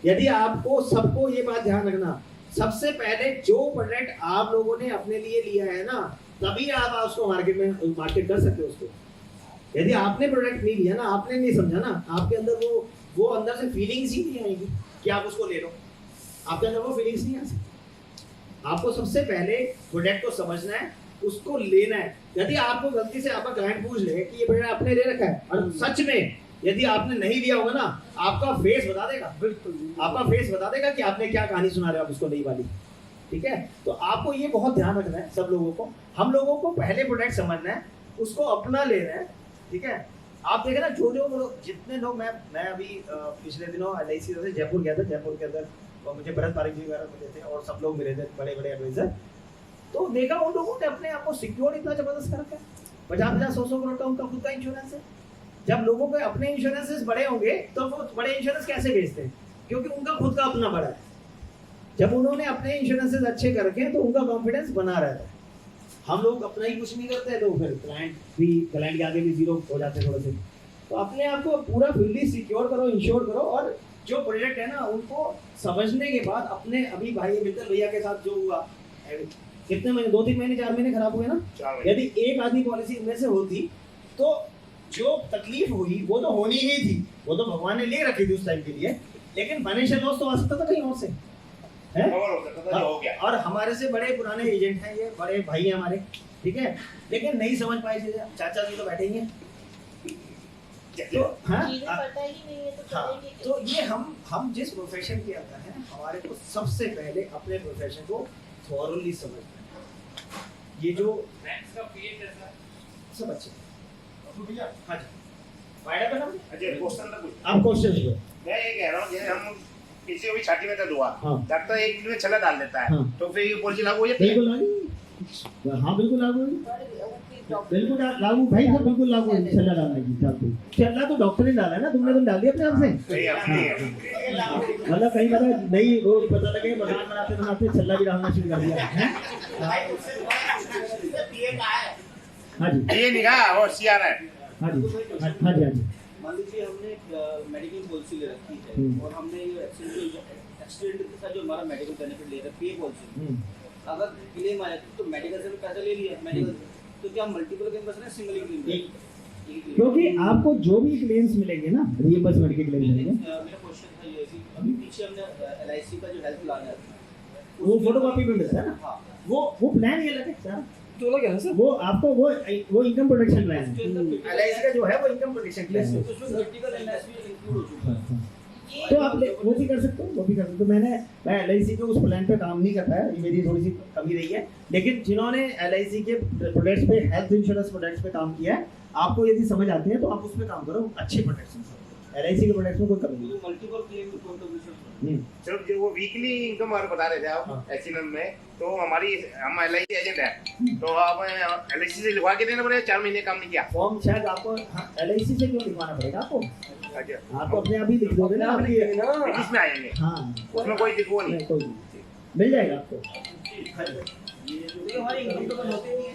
यदि आपको सबको ये बात ध्यान रखना, सबसे पहले जो प्रोडक्ट आप लोगों ने अपने लिए लिया है ना, तभी आप उसको मार्केट कर सकते हो उसको। यदि आपने प्रोडक्ट नहीं लिया ना, आपने नहीं समझा ना, आपके अंदर वो अंदर से फीलिंग्स ही नहीं आएगी कि आप उसको ले लो, आपके अंदर वो फीलिंग्स नहीं आ सकती। आपको सबसे पहले प्रोडक्ट को समझना है, उसको लेना है। यदि आपको गलती से आपका क्लाइंट पूछ ले कि ये प्रोडक्ट आपने ले रखा है, और सच में यदि आपने नहीं लिया होगा ना, आपका फेस बता देगा, बिल्कुल आपका फेस बता देगा कि आपने क्या कहानी सुना रहे हो आप उसको नहीं वाली, ठीक है। तो आपको ये बहुत ध्यान रखना है सब लोगों को। हम लोगों को पहले प्रोडक्ट समझना है, उसको अपना लेना है, ठीक है। आप देखें ना, जो जितने लोग, मैं अभी पिछले दिनों LIC से जयपुर गया था, जयपुर के अंदर मुझे भरत पारिक जी वगैरह मिले थे और सब लोग मिले थे, बड़े बड़े एडवाइजर। तो देखा उन लोगों ने अपने आप को सिक्योर इतना जबरदस्त कर रखा है, 50-100 करोड़ का उनका खुद का इंश्योरेंस है। जब लोगों के अपने इंश्योरेंसेस बड़े होंगे तो वो बड़े इंश्योरेंस कैसे बेचते हैं? क्योंकि उनका खुद का अपना बड़ा है। जब उन्होंने अपने इंश्योरेंसेस अच्छे कर रखे हैं तो उनका कॉन्फिडेंस बना रहता है। हम लोग अपना ही कुछ नहीं करते तो फिर क्लाइंट के आगे भी जीरो हो जाते हैं थोड़े से। तो अपने आप को पूरा फुल्ली सिक्योर करो, इंश्योर करो। और जो प्रोजेक्ट है ना, उनको समझने के बाद अपने, अभी भाई मित्तल भैया के साथ जो हुआ, कितने महीने, 2-3 महीने 4 महीने खराब हुए ना। यदि एक आदमी पॉलिसी इनमें से होती तो जो तकलीफ हुई वो तो होनी ही थी, वो तो भगवान ने ले रखी थी उस टाइम के लिए, लेकिन फाइनेंशियल लॉस तो आ सकता था कहीं और से, है? और हमारे से बड़े पुराने एजेंट हैं, ये बड़े भाई हैं हमारे, ठीक है, लेकिन नहीं समझ पाए चीजें। चाचा जी तो बैठे ही हैं, तो हाँ, पता ही नहीं है तो हाँ, करेंगे तो ये हम जिस प्रोफेशन के अंदर हैं, हमारे को सबसे पहले अपने प्रोफेशन को थॉरली समझना है। ये जो मैक्स का पीए कैसा है? सब अच्छे, भैया हाँ जी, फायदा करना। अच्छा क्वेश्चन था कुछ, आप क्वेश्चन पूछो। मैं ये कह रहा हूँ जैसे हम किसी को भी छाती में दर्द हुआ, हाँ। डॉक्टर 1 मिनट में छला डाल देता है, हाँ। तो फिर ये पॉलिसी लागू हो जाती है? बिल्कुल लागू, हाँ बिल्कुल लागू है। बिल्कुल लागू भाई, तो बिल्कुल लागू है छल्ला डालने की। चाकू छल्ला तो डॉक्टर ने डाला है ना, तुमने तो डाल दिया अपने आप से। नहीं अपनी है। मतलब कहीं पता नहीं, वो पता लगे मकान बनाते बनाते छल्ला भी डालना शुरू कर दिया है। हाँ जी, ये निगाह और सीआर है। हाँ जी, हाँ जी, हाँ जी। मान लीजिए हमने मेडिकल पॉलिसी ले रखी है हम्म। और हमने ये एक्सीडेंट के साथ जो हमारा मेडिकल बेनिफिट ले रहा है पे पॉलिसी, अगर क्लेम आया तो मेडिकल से भी पैसा ले लिया मेडिकल से, तो क्या मल्टीपल क्लेम बस रहे सिंगल क्लेम? क्योंकि आपको जो भी क्लेम्स मिलेंगे ना, रिइंबर्समेंट के क्लेम मिलेंगे, मेरा क्वेश्चन था ये कि अभी पीछे हमने LIC का जो हेल्थ प्लान है वो फोटोकॉपी में मिलता है ना। हाँ, वो प्लान ही अलग है सर। तो लगे ना सर वो आपको वो इनकम प्रोटेक्शन प्लान है। LIC का जो है वो इनकम प्रोटेक्शन प्लान है, उसमें क्रिटिकल इलनेस भी इंक्लूड हो चुका है। तो आप वो भी कर सकते हो, वो भी कर सकते हो। मैं LIC के उस प्लान पे काम नहीं करता है, ये मेरी थोड़ी सी कमी रही है। लेकिन जिन्होंने LIC के प्रोडक्ट्स पे, हेल्थ इंश्योरेंस प्रोडक्ट्स पे काम किया है, आपको यदि समझ आते हैं तो आप उसमें काम करो, अच्छे प्रोडक्ट्स। LIC के प्रोडक्ट्स में कोई कमी नहीं। मल्टीपल क्लेम कंट्रीब्यूशन सिर्फ जो वो वीकली इनकम वाले बता रहे थे हाँ। आप एक्सीडेंट में, तो हम LIC एजेंट है, तो आप LIC से लिखवा के देना पड़ेगा 4 महीने काम नहीं किया। फॉर्म शायद आपको LIC से क्यों लिखवाना पड़ेगा आपको? अच्छा, आप तो अपने आप ही लिख दोगे ना आपकी। इसमें आएंगे, हाँ, उसमें कोई दिक्कत नहीं। नहीं, कोई नहीं, मिल जाएगा आपको। ये हमारी इनकम तो बंद होती नहीं है।